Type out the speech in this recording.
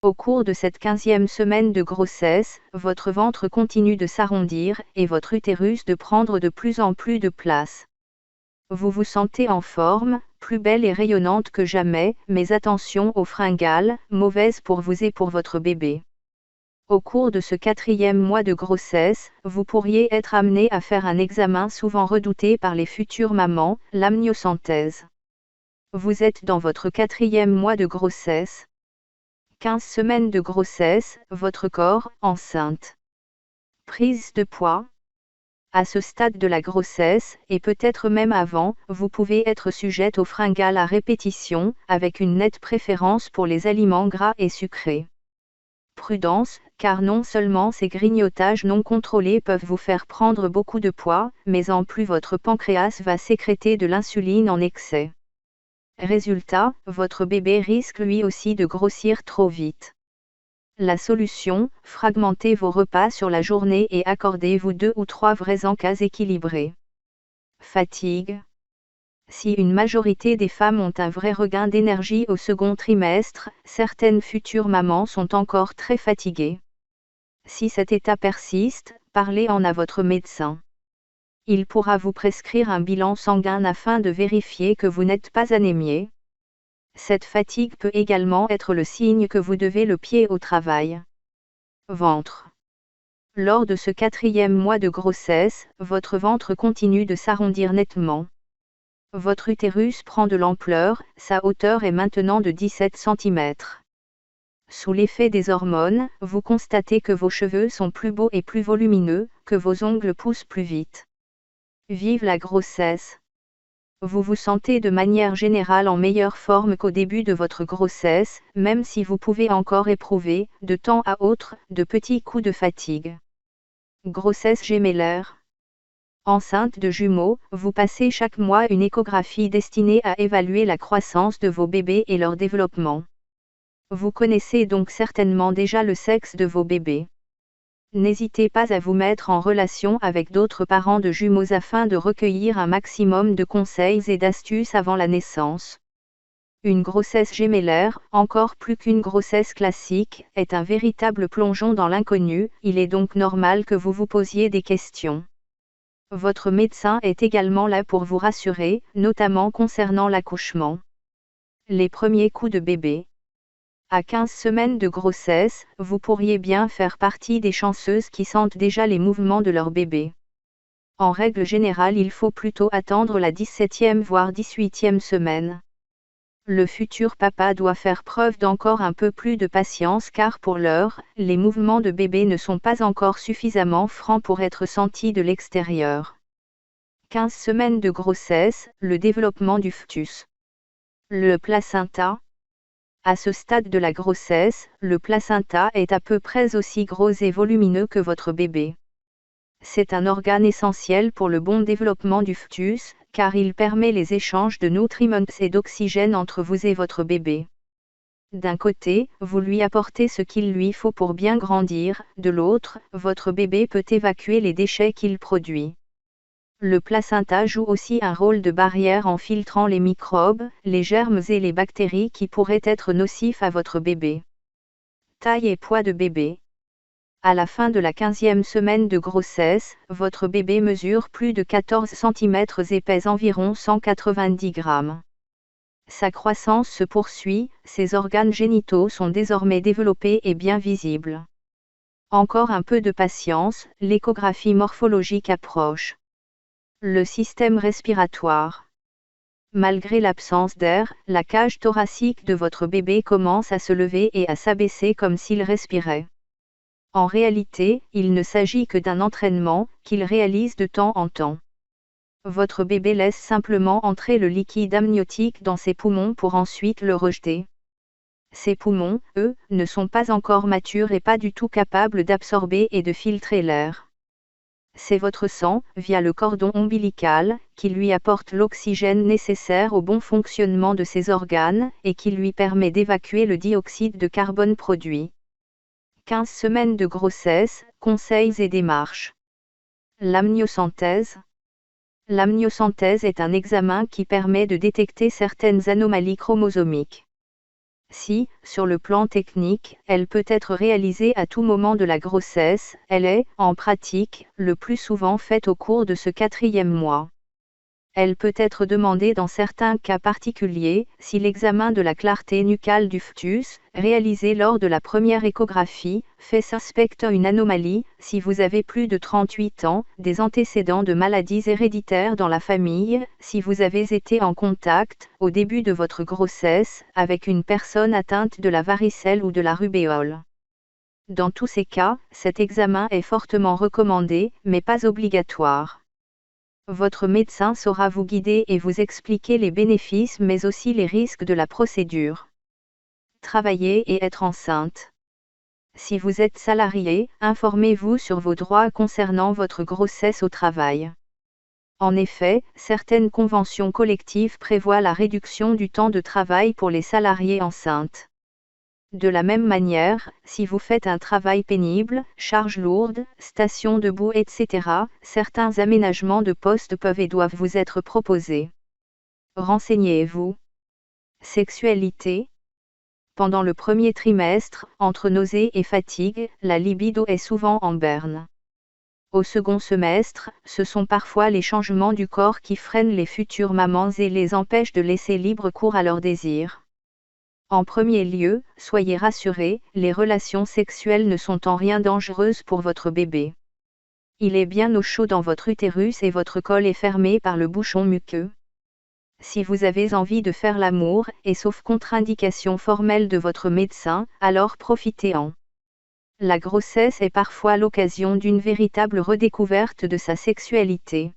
Au cours de cette 15e semaine de grossesse, votre ventre continue de s'arrondir et votre utérus de prendre de plus en plus de place. Vous vous sentez en forme, plus belle et rayonnante que jamais, mais attention aux fringales, mauvaises pour vous et pour votre bébé. Au cours de ce 4e mois de grossesse, vous pourriez être amené à faire un examen souvent redouté par les futures mamans, l'amniocentèse. Vous êtes dans votre 4e mois de grossesse. 15 semaines de grossesse, votre corps, enceinte. Prise de poids. À ce stade de la grossesse, et peut-être même avant, vous pouvez être sujette aux fringales à répétition, avec une nette préférence pour les aliments gras et sucrés. Prudence, car non seulement ces grignotages non contrôlés peuvent vous faire prendre beaucoup de poids, mais en plus votre pancréas va sécréter de l'insuline en excès. Résultat, votre bébé risque lui aussi de grossir trop vite. La solution, fragmentez vos repas sur la journée et accordez-vous 2 ou 3 vrais encas équilibrés. Fatigue. Si une majorité des femmes ont un vrai regain d'énergie au second trimestre, certaines futures mamans sont encore très fatiguées. Si cet état persiste, parlez-en à votre médecin. Il pourra vous prescrire un bilan sanguin afin de vérifier que vous n'êtes pas anémié. Cette fatigue peut également être le signe que vous devez le pied au travail. Ventre. Lors de ce 4e mois de grossesse, votre ventre continue de s'arrondir nettement. Votre utérus prend de l'ampleur, sa hauteur est maintenant de 17 cm. Sous l'effet des hormones, vous constatez que vos cheveux sont plus beaux et plus volumineux, que vos ongles poussent plus vite. Vive la grossesse! Vous vous sentez de manière générale en meilleure forme qu'au début de votre grossesse, même si vous pouvez encore éprouver, de temps à autre, de petits coups de fatigue. Grossesse gémellaire. Enceinte de jumeaux, vous passez chaque mois une échographie destinée à évaluer la croissance de vos bébés et leur développement. Vous connaissez donc certainement déjà le sexe de vos bébés. N'hésitez pas à vous mettre en relation avec d'autres parents de jumeaux afin de recueillir un maximum de conseils et d'astuces avant la naissance. Une grossesse gémellaire, encore plus qu'une grossesse classique, est un véritable plongeon dans l'inconnu, il est donc normal que vous vous posiez des questions. Votre médecin est également là pour vous rassurer, notamment concernant l'accouchement. Les premiers coups de bébé. À 15 semaines de grossesse, vous pourriez bien faire partie des chanceuses qui sentent déjà les mouvements de leur bébé. En règle générale, il faut plutôt attendre la 17e voire 18e semaine. Le futur papa doit faire preuve d'encore un peu plus de patience car pour l'heure, les mouvements de bébé ne sont pas encore suffisamment francs pour être sentis de l'extérieur. 15 semaines de grossesse, le développement du fœtus. Le placenta. À ce stade de la grossesse, le placenta est à peu près aussi gros et volumineux que votre bébé. C'est un organe essentiel pour le bon développement du fœtus, car il permet les échanges de nutriments et d'oxygène entre vous et votre bébé. D'un côté, vous lui apportez ce qu'il lui faut pour bien grandir, de l'autre, votre bébé peut évacuer les déchets qu'il produit. Le placenta joue aussi un rôle de barrière en filtrant les microbes, les germes et les bactéries qui pourraient être nocifs à votre bébé. Taille et poids de bébé. À la fin de la 15e semaine de grossesse, votre bébé mesure plus de 14 cm et pèse environ 190 grammes. Sa croissance se poursuit, ses organes génitaux sont désormais développés et bien visibles. Encore un peu de patience, l'échographie morphologique approche. Le système respiratoire. Malgré l'absence d'air, la cage thoracique de votre bébé commence à se lever et à s'abaisser comme s'il respirait. En réalité, il ne s'agit que d'un entraînement, qu'il réalise de temps en temps. Votre bébé laisse simplement entrer le liquide amniotique dans ses poumons pour ensuite le rejeter. Ses poumons, eux, ne sont pas encore matures et pas du tout capables d'absorber et de filtrer l'air. C'est votre sang, via le cordon ombilical, qui lui apporte l'oxygène nécessaire au bon fonctionnement de ses organes, et qui lui permet d'évacuer le dioxyde de carbone produit. 15 semaines de grossesse, conseils et démarches. L'amniocentèse. L'amniocentèse est un examen qui permet de détecter certaines anomalies chromosomiques. Si, sur le plan technique, elle peut être réalisée à tout moment de la grossesse, elle est, en pratique, le plus souvent faite au cours de ce 4e mois. Elle peut être demandée dans certains cas particuliers, si l'examen de la clarté nucale du fœtus, réalisé lors de la première échographie, fait suspecter une anomalie, si vous avez plus de 38 ans, des antécédents de maladies héréditaires dans la famille, si vous avez été en contact, au début de votre grossesse, avec une personne atteinte de la varicelle ou de la rubéole. Dans tous ces cas, cet examen est fortement recommandé, mais pas obligatoire. Votre médecin saura vous guider et vous expliquer les bénéfices mais aussi les risques de la procédure. Travailler et être enceinte. Si vous êtes salarié, informez-vous sur vos droits concernant votre grossesse au travail. En effet, certaines conventions collectives prévoient la réduction du temps de travail pour les salariés enceintes. De la même manière, si vous faites un travail pénible, charges lourdes, stations debout, etc., certains aménagements de poste peuvent et doivent vous être proposés. Renseignez-vous. Sexualité. Pendant le premier trimestre, entre nausées et fatigue, la libido est souvent en berne. Au second semestre, ce sont parfois les changements du corps qui freinent les futures mamans et les empêchent de laisser libre cours à leurs désirs. En premier lieu, soyez rassurés, les relations sexuelles ne sont en rien dangereuses pour votre bébé. Il est bien au chaud dans votre utérus et votre col est fermé par le bouchon muqueux. Si vous avez envie de faire l'amour, et sauf contre-indication formelle de votre médecin, alors profitez-en. La grossesse est parfois l'occasion d'une véritable redécouverte de sa sexualité.